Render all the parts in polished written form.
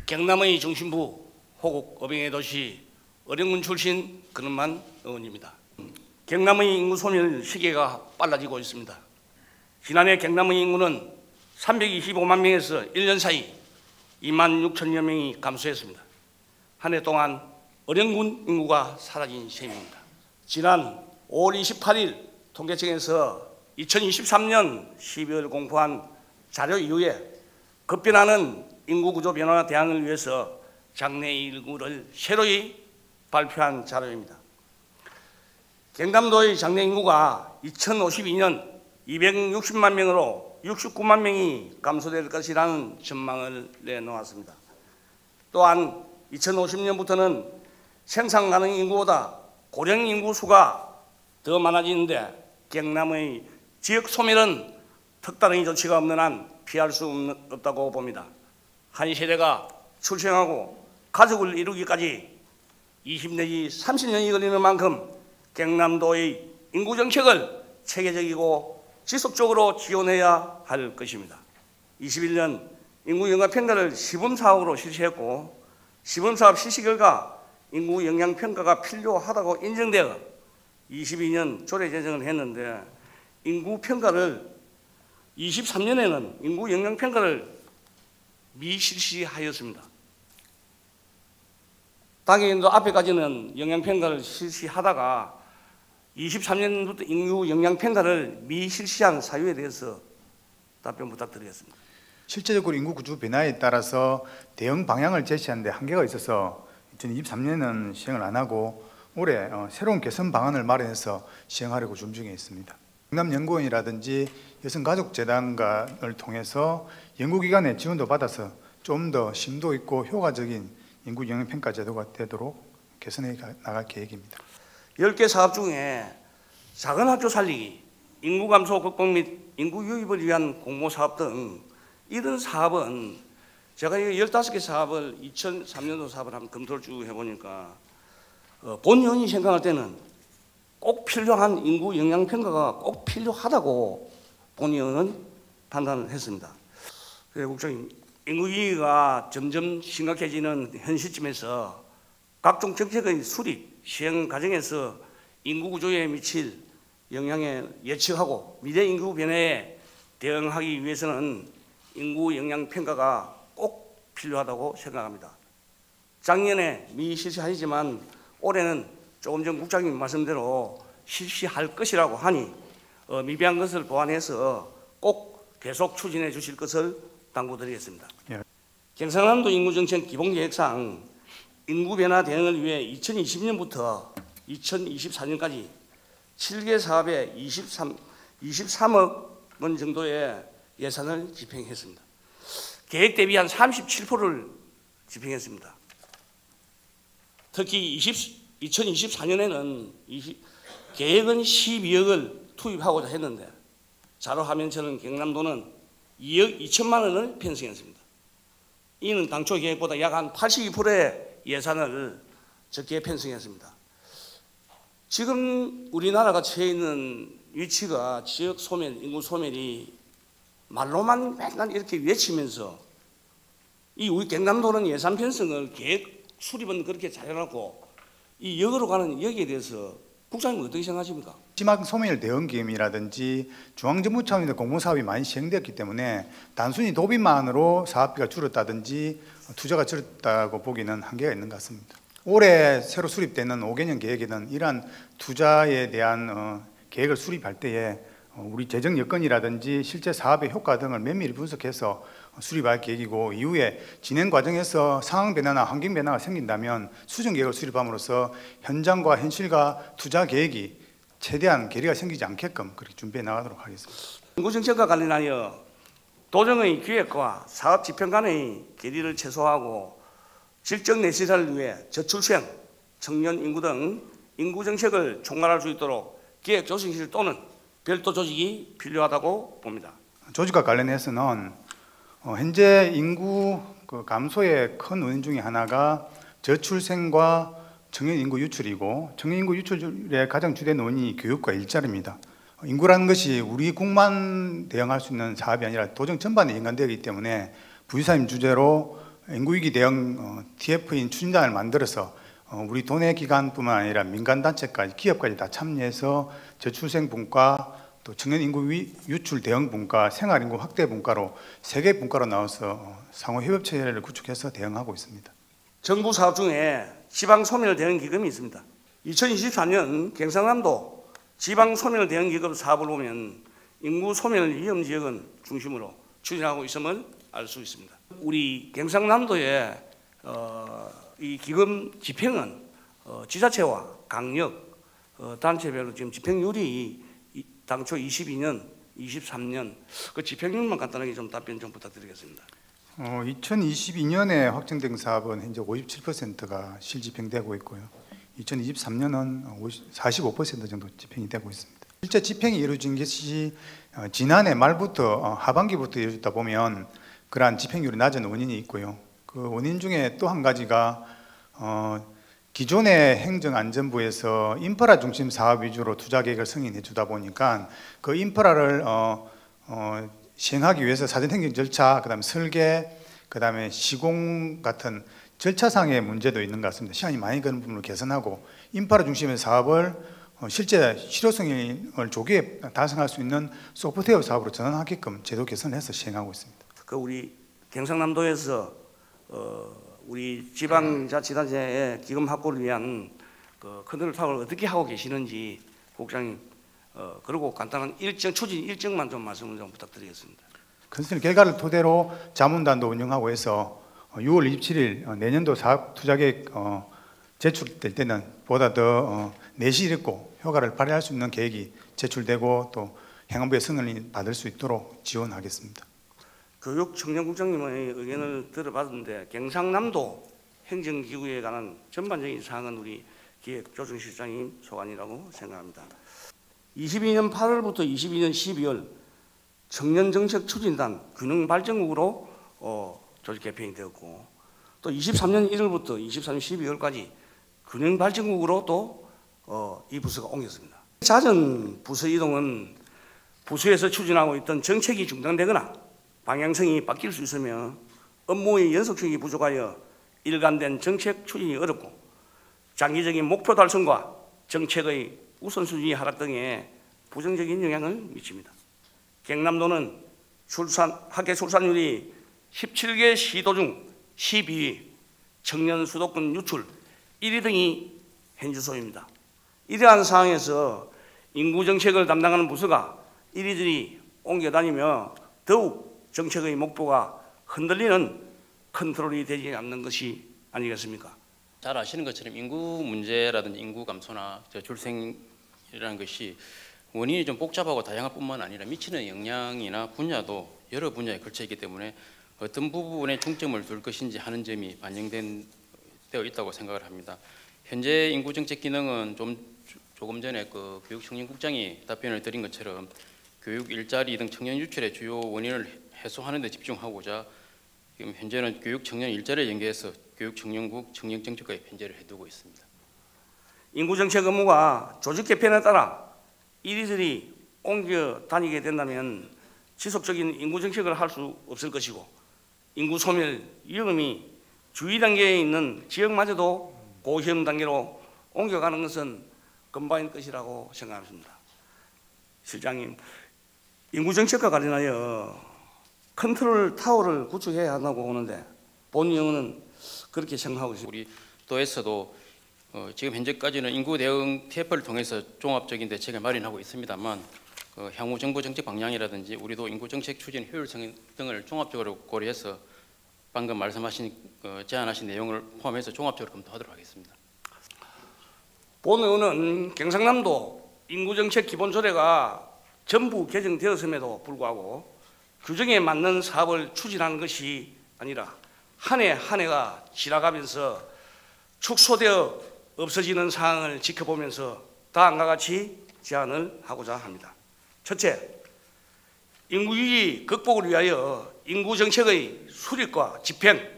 경남의 중심부 호국 어빙의 도시 어령군 출신 근은만 의원입니다. 경남의 인구 소멸 시기가 빨라지고 있습니다. 지난해 경남의 인구는 325만 명에서 1년 사이 2만 6천여 명이 감소했습니다. 한 해 동안 어령군 인구가 사라진 셈입니다. 지난 5월 28일 통계청에서 2023년 12월 공포한 자료 이후에 급변하는 인구구조 변화 대응을 위해서 장래 인구를 새로이 발표한 자료입니다. 경남도의 장래 인구가 2052년 260만 명으로 69만 명이 감소될 것이라는 전망을 내놓았습니다. 또한 2050년부터는 생산 가능 인구보다 고령 인구 수가 더 많아지는데 경남의 지역 소멸은 특단의 조치가 없는 한 피할 수 없다고 봅니다. 한 세대가 출생하고 가족을 이루기까지 20 내지 30년이 걸리는 만큼 경남도의 인구 정책을 체계적이고 지속적으로 지원해야 할 것입니다. 21년 인구 영향 평가를 시범사업으로 실시했고 시범사업 실시 결과 인구 영향 평가가 필요하다고 인정되어 22년 조례 제정을 했는데 인구 평가를 23년에는 인구 영향 평가를 미실시하였습니다. 당연히도 앞에까지는 영향 평가를 실시하다가 23년부터 인구 영향 평가를 미실시한 사유에 대해서 답변 부탁드리겠습니다. 실제적으로 인구 구조 변화에 따라서 대응 방향을 제시하는 데 한계가 있어서 2023년은 시행을 안 하고 올해 새로운 개선 방안을 마련해서 시행하려고 준비 중에 있습니다. 경남연구원이라든지 여성가족재단을 통해서 연구기관의 지원도 받아서 좀 더 심도 있고 효과적인 인구 영향평가 제도가 되도록 개선해 나갈 계획입니다. 10개 사업 중에 작은 학교 살리기, 인구 감소 극복 및 인구 유입을 위한 공모사업 등 이런 사업은 제가 15개 사업을 2003년도 사업을 한번 검토를 쭉 해보니까 본의원이 생각할 때는 꼭 필요한 인구 영향 평가가 꼭 필요하다고 본의원은 판단을 했습니다. 국장님, 인구 위기가 점점 심각해지는 현 시점에서 각종 정책의 수립, 시행 과정에서 인구 구조에 미칠 영향을 예측하고 미래 인구 변화에 대응하기 위해서는 인구 영향 평가가 꼭 필요하다고 생각합니다. 작년에 미실시하지만 올해는 조금 전 국장님 말씀대로 실시할 것이라고 하니 미비한 것을 보완해서 꼭 계속 추진해 주실 것을 당부드리겠습니다. 예. 경상남도 인구정책 기본계획상 인구 변화 대응을 위해 2020년부터 2024년까지 7개 사업에 23억 원 정도의 예산을 집행했습니다. 계획 대비 한 37%를 집행했습니다. 특히 2024년에는 계획은 12억을 투입하고자 했는데 자료화면처럼 경남도는 2억 2천만 원을 편성했습니다. 이는 당초 계획보다 약 한 82%의 예산을 적게 편성했습니다. 지금 우리나라가 처해 있는 위치가 지역 소멸, 인구 소멸이 말로만 맨날 이렇게 외치면서 우리 경남도는 예산 편성을 계획 수립은 그렇게 잘해놓고 이 역으로 가는 여기에 대해서 국장님 어떻게 생각하십니까? 지막 소멸 대응기금이라든지 중앙정부 차원에서 공모사업이 많이 시행되었기 때문에 단순히 도비만으로 사업비가 줄었다든지 투자가 줄었다고 보기는 한계가 있는 것 같습니다. 올해 새로 수립되는 5개년 계획에는 이러한 투자에 대한 계획을 수립할 때에 우리 재정 여건이라든지 실제 사업의 효과 등을 면밀히 분석해서 수립할 계획이고 이후에 진행 과정에서 상황 변화나 환경 변화가 생긴다면 수정 계획을 수립함으로써 현장과 현실과 투자 계획이 최대한 괴리가 생기지 않게끔 그렇게 준비해 나가도록 하겠습니다. 인구 정책과 관련하여 도정의 기획과 사업 집행 간의 괴리를 최소화하고 질적 내실화를 위해 저출생, 청년 인구 등 인구 정책을 총괄할 수 있도록 기획 조정실 또는 별도 조직이 필요하다고 봅니다. 조직과 관련해서는 현재 인구 감소의 큰 원인 중에 하나가 저출생과 청년 인구 유출이고 청년 인구 유출의 가장 주된 원인이 교육과 일자리입니다. 인구라는 것이 우리 국만 대응할 수 있는 사업이 아니라 도정 전반에 연관되기 때문에 부지사님 주제로 인구위기 대응 TF인 추진단을 만들어서 우리 도내 기관뿐만 아니라 민간 단체까지 기업까지 다 참여해서 저출생 분과 또 청년 인구 유출 대응 분과 생활 인구 확대 분과로 3개 분과로 나와서 상호 협업 체계를 구축해서 대응하고 있습니다. 정부 사업 중에 지방 소멸 대응 기금이 있습니다. 2024년 경상남도 지방 소멸 대응 기금 사업을 보면 인구 소멸 위험 지역은 중심으로 추진하고 있음을 알 수 있습니다. 우리 경상남도의 이 기금 집행은 지자체와 강력 단체별로 지금 집행률이 당초 22년, 23년 그 집행률만 간단하게 좀 답변 좀 부탁드리겠습니다. 2022년에 확정된 사업은 현재 57%가 실집행되고 있고요. 2023년은 45% 정도 집행이 되고 있습니다. 실제 집행이 이루어진 것이 지난해 말부터 하반기부터 이루어졌다 보면 그러한 집행률이 낮은 원인이 있고요. 그 원인 중에 또 한 가지가 기존의 행정안전부에서 인프라 중심 사업 위주로 투자 계획을 승인해 주다 보니까 그 인프라를 시행하기 위해서 사전 행정 절차, 그다음에 설계, 그다음에 시공 같은 절차상의 문제도 있는 것 같습니다. 시간이 많이 걸리는 부분을 개선하고 인프라 중심의 사업을 실제 실효성을 조기에 달성할 수 있는 소프트웨어 사업으로 전환하게끔 제도 개선해서 시행하고 있습니다. 그 우리 경상남도에서 우리 지방자치단체의 기금 확보를 위한 그 컨트롤 타워를 어떻게 하고 계시는지 국장님 그리고 간단한 일정 추진 일정만 좀 말씀을 좀 부탁드리겠습니다. 컨설팅 결과를 토대로 자문단도 운영하고 해서 6월 27일 내년도 사업 투자계획 제출될 때는 보다 더 내실 있고 효과를 발휘할 수 있는 계획이 제출되고 또 행안부의 승인을 받을 수 있도록 지원하겠습니다. 교육청년국장님의 의견을 들어봤는데 경상남도 행정기구에 관한 전반적인 사항은 우리 기획조정실장님 소관이라고 생각합니다. 22년 8월부터 22년 12월 청년정책 추진단 균형발전국으로 조직 개편이 되었고 또 23년 1월부터 23년 12월까지 균형발전국으로 또 이 부서가 옮겼습니다. 잦은 부서 이동은 부서에서 추진하고 있던 정책이 중단되거나 방향성이 바뀔 수 있으며 업무의 연속성이 부족하여 일관된 정책 추진이 어렵고 장기적인 목표 달성과 정책의 우선순위 하락 등에 부정적인 영향을 미칩니다. 경남도는 학계 출산율이 17개 시도 중 12위, 청년 수도권 유출 1위 등이 현주소입니다. 이러한 상황에서 인구정책을 담당하는 부서가 이리저리 옮겨다니며 더욱 정책의 목표가 흔들리는 컨트롤이 되지 않는 것이 아니겠습니까? 잘 아시는 것처럼 인구 문제라든지 인구 감소나 저출생이라는 것이 원인이 좀 복잡하고 다양할 뿐만 아니라 미치는 영향이나 분야도 여러 분야에 걸쳐 있기 때문에 어떤 부분에 중점을 둘 것인지 하는 점이 반영되어 있다고 생각을 합니다. 현재 인구 정책 기능은 조금 전에 그 교육청년국장이 답변을 드린 것처럼 교육 일자리 등 청년 유출의 주요 원인을 해소하는 데 집중하고자 지금 현재는 교육 청년 일자리를 연계해서 교육청년국 청년정책과의 편제를 해두고 있습니다. 인구정책 업무가 조직 개편에 따라 이리저리 옮겨 다니게 된다면 지속적인 인구정책을 할 수 없을 것이고 인구 소멸 위험이 주의 단계에 있는 지역마저도 고위험 단계로 옮겨가는 것은 금방일 것이라고 생각합니다. 실장님, 인구정책과 관련하여 컨트롤 타워를 구축해야 한다고 보는데 본의원은 그렇게 생각하고 있습니다. 우리 도에서도 지금 현재까지는 인구 대응 TF를 통해서 종합적인 대책을 마련하고 있습니다만 향후 정부 정책 방향이라든지 우리도 인구 정책 추진 효율성 등을 종합적으로 고려해서 방금 말씀하신 제안하신 내용을 포함해서 종합적으로 검토하도록 하겠습니다. 본의원은 경상남도 인구정책 기본조례가 전부 개정되었음에도 불구하고 규정에 맞는 사업을 추진하는 것이 아니라 한 해 한 해가 지나가면서 축소되어 없어지는 상황을 지켜보면서 다음과 같이 제안을 하고자 합니다. 첫째, 인구위기 극복을 위하여 인구정책의 수립과 집행,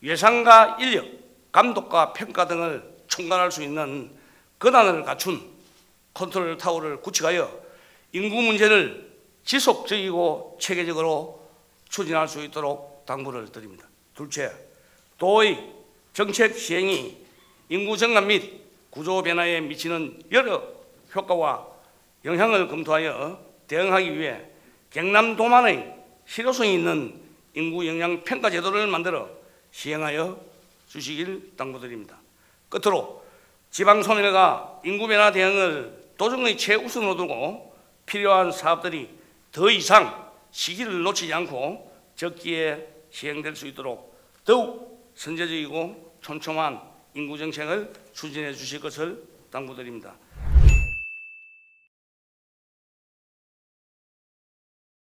예산과 인력, 감독과 평가 등을 총괄할 수 있는 권한을 갖춘 컨트롤 타워를 구축하여 인구 문제를 지속적이고 체계적으로 추진할 수 있도록 당부를 드립니다. 둘째, 도의 정책 시행이 인구 증가 및 구조 변화에 미치는 여러 효과와 영향을 검토하여 대응하기 위해 경남 도만의 실효성이 있는 인구 영향 평가 제도를 만들어 시행하여 주시길 당부드립니다. 끝으로 지방소멸과 인구 변화 대응을 도정의 최우선으로 두고 필요한 사업들이 더 이상 시기를 놓치지 않고 적기에 시행될 수 있도록 더욱 선제적이고 촘촘한 인구 정책을 추진해 주실 것을 당부드립니다.